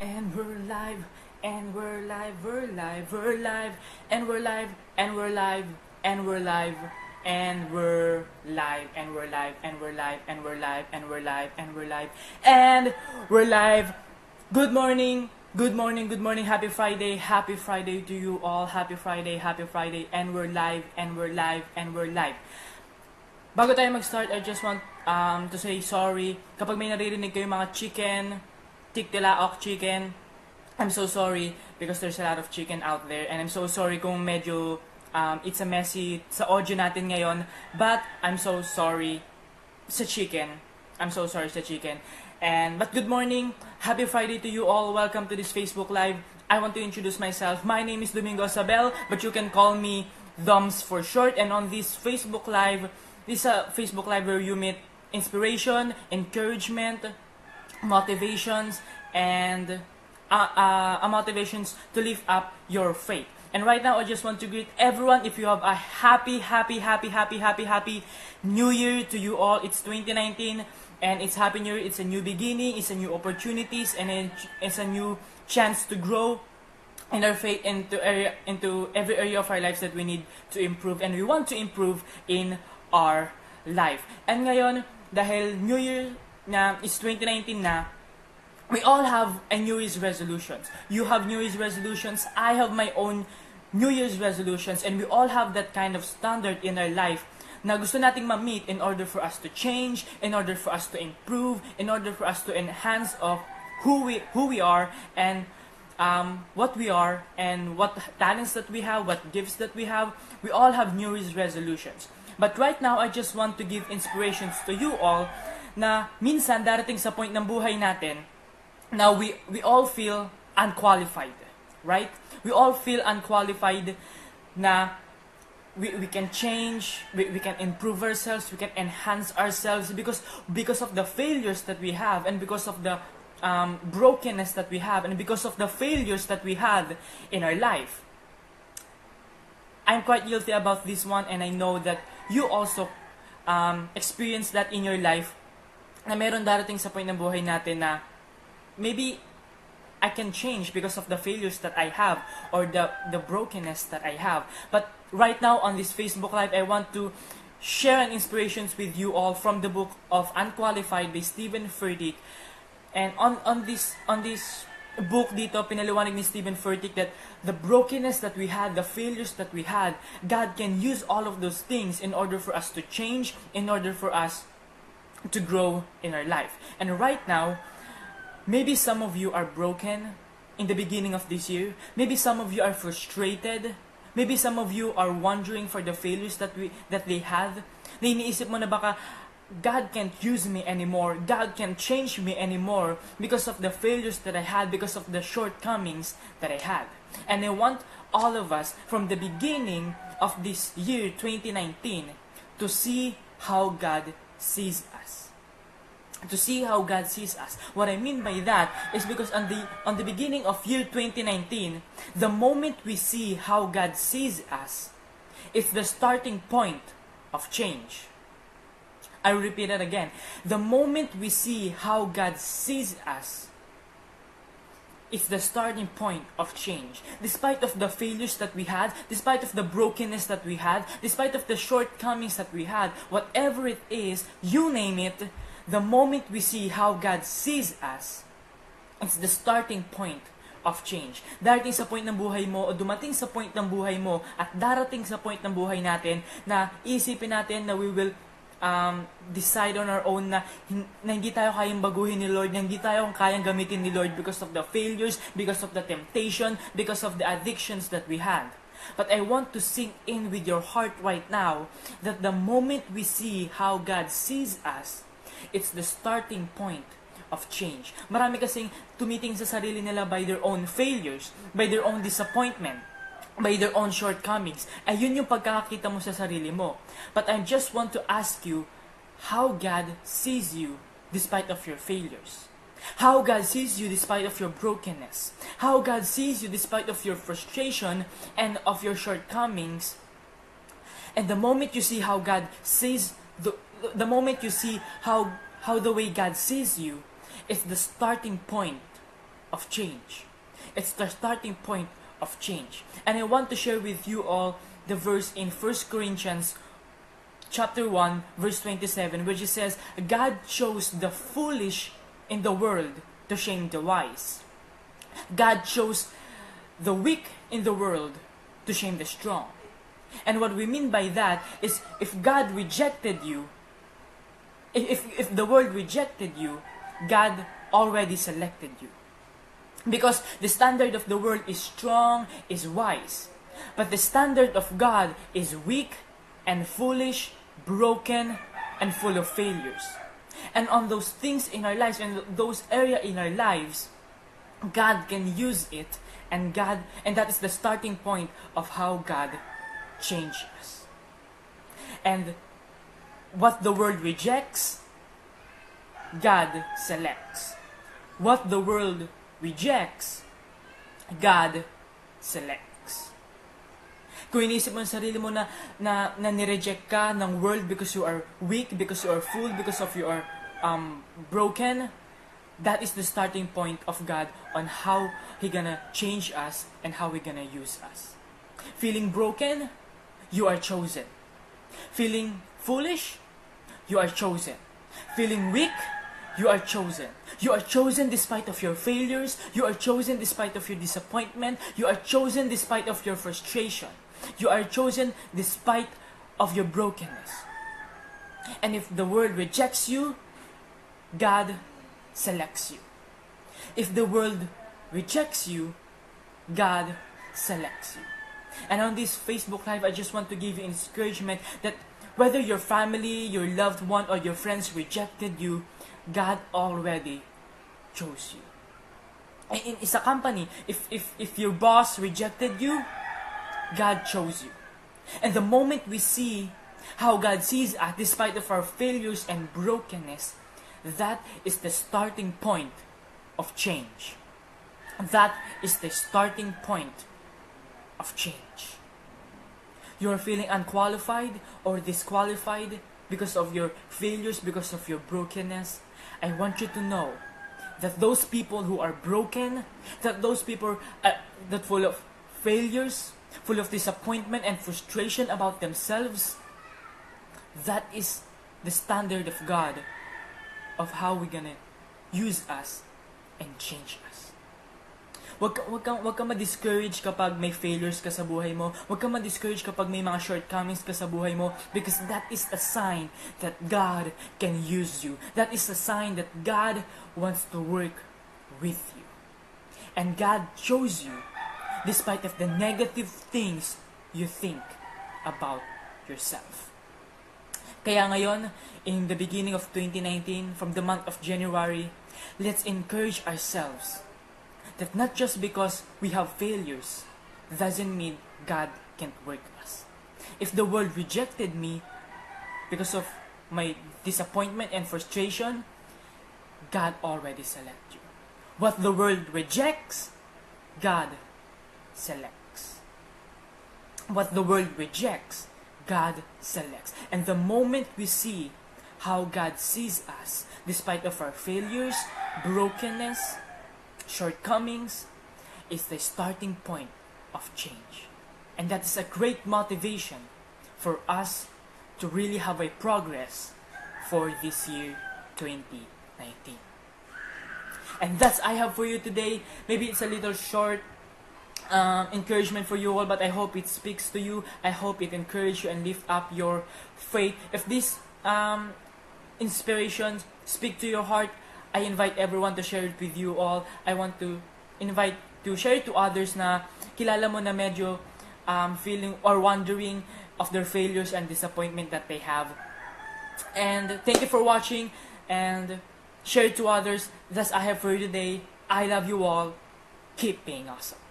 And we're live, and we're live, we're live, we're live, and we're live, and we're live, and we're live, and we're live, and we're live, and we're live, and we're live, and we're live, and we're live, and we're live. Good morning, good morning, good morning. Happy Friday to you all. Happy Friday, and we're live, and we're live, and we're live. Bago tayo mag-start, I just want to say sorry. Kapag may naririnig kayo mga chicken, tiktilaok chicken, I'm so sorry because there's a lot of chicken out there. And I'm so sorry kung medyo it's a messy sa audio natin ngayon. But I'm so sorry sa chicken. I'm so sorry sa chicken. But good morning. Happy Friday to you all. Welcome to this Facebook Live. I want to introduce myself. My name is Domingo Osabel, but you can call me Doms for short. And on this Facebook Live, this is a Facebook Live where you meet inspiration, encouragement, motivations, and motivations to lift up your faith. And right now, I just want to greet everyone. If you have a happy New Year to you all. It's 2019, and it's Happy New Year. It's a new beginning. It's a new opportunities, and it's a new chance to grow in our faith into every area of our lives that we need to improve, and we want to improve in our life. And ngayon, dahil New Year na is 2019 na, we all have a New Year's resolutions. You have New Year's resolutions. I have my own New Year's resolutions, and we all have that kind of standard in our life na gusto nating ma-meet in order for us to change, in order for us to improve, in order for us to enhance of who we are, and what we are, and what talents that we have, what gifts that we have. We all have New Year's resolutions. But right now, I just want to give inspirations to you all na minsan darating sa point ng buhay natin na we all feel unqualified, right? We all feel unqualified na we can change, we can improve ourselves, we can enhance ourselves because of the failures that we have, and because of the brokenness that we have, and because of the failures that we had in our life. I'm quite guilty about this one, and I know that you also experience that in your life, na meron darating sa point ng buhay natin na maybe I can change because of the failures that I have, or the brokenness that I have. But right now on this Facebook Live, I want to share an inspirations with you all from the book of UnQualified by Stephen Furtick. And on this book dito, pinaliwanag ni Stephen Furtick that the brokenness that we had, the failures that we had, God can use all of those things in order for us to change, in order for us to grow in our life. And right now, maybe some of you are broken in the beginning of this year. Maybe some of you are frustrated. Maybe some of you are wondering for the failures that they had. Na iniisip mo na baka God can't use me anymore. God can't change me anymore because of the failures that I had, because of the shortcomings that I had. And I want all of us from the beginning of this year 2019 to see how God sees us. To see how God sees us. What I mean by that is because on the beginning of year 2019, the moment we see how God sees us, it's the starting point of change. I repeat it again. The moment we see how God sees us, it's the starting point of change. Despite of the failures that we had, despite of the brokenness that we had, despite of the shortcomings that we had, whatever it is, you name it, the moment we see how God sees us, it's the starting point of change. Darating sa point ng buhay mo, o dumating sa point ng buhay mo, at darating sa point ng buhay natin, na isipin natin na we will decide on our own na hindi tayo kayang baguhin ni Lord, na hindi tayo kayang gamitin ni Lord because of the failures, because of the temptation, because of the addictions that we had. But I want to sink in with your heart right now that the moment we see how God sees us, it's the starting point of change. Marami kasing tumitingin sa sarili nila by their own failures, by their own disappointment, by their own shortcomings. Ayun yung pagkakakita mo sa sarili mo. But I just want to ask you how God sees you despite of your failures. How God sees you despite of your brokenness. How God sees you despite of your frustration and of your shortcomings. And the moment you see how God sees, the moment you see how the way God sees you, it's the starting point of change. It's the starting point of change. And I want to share with you all the verse in 1 Corinthians chapter 1 verse 27, which it says, God chose the foolish in the world to shame the wise. God chose the weak in the world to shame the strong. And what we mean by that is, if God rejected you, if the world rejected you, God already selected you. Because the standard of the world is strong, is wise. But the standard of God is weak and foolish, broken, and full of failures. And on those things in our lives, and those areas in our lives, God can use it, and that is the starting point of how God changes us. And what the world rejects, God selects. What the world rejects, God selects. Kung inisip mo sa sarili mo na nireject ka ng world because you are weak, because you are fool, because of you are broken, that is the starting point of God on how He gonna change us and how He gonna use us. Feeling broken, you are chosen. Feeling foolish, you are chosen. Feeling weak, you are chosen. You are chosen despite of your failures. You are chosen despite of your disappointment. You are chosen despite of your frustration. You are chosen despite of your brokenness. And if the world rejects you, God selects you. If the world rejects you, God selects you. And on this Facebook Live, I just want to give you encouragement that whether your family, your loved one, or your friends rejected you, God already chose you. In a company, if your boss rejected you, God chose you. And the moment we see how God sees us despite of our failures and brokenness, that is the starting point of change. That is the starting point of change. You are feeling unqualified or disqualified because of your failures, because of your brokenness. I want you to know that those people who are broken, that those people that full of failures, full of disappointment and frustration about themselves, that is the standard of God of how we're gonna use us and change us. Wag ka ma-discourage kapag may failures ka sa buhay mo. Wag ka ma-discourage kapag may mga shortcomings ka sa buhay mo, because that is a sign that God can use you. That is a sign that God wants to work with you. And God chose you despite of the negative things you think about yourself. Kaya ngayon, in the beginning of 2019, from the month of January, let's encourage ourselves that not just because we have failures doesn't mean God can't work us. If the world rejected me because of my disappointment and frustration, God already selected you. What the world rejects, God selects. What the world rejects, God selects. And the moment we see how God sees us, despite of our failures, brokenness, shortcomings, is the starting point of change. And that is a great motivation for us to really have a progress for this year 2019. And that's I have for you today. Maybe it's a little short encouragement for you all, but I hope it speaks to you. I hope it encourages you and lift up your faith. If this inspiration speak to your heart, I invite everyone to share it with you all. I want to invite to share it to others na kilala mo na medyo feeling or wondering of their failures and disappointment that they have. And thank you for watching, and share it to others. That's I have for you today. I love you all. Keep being awesome.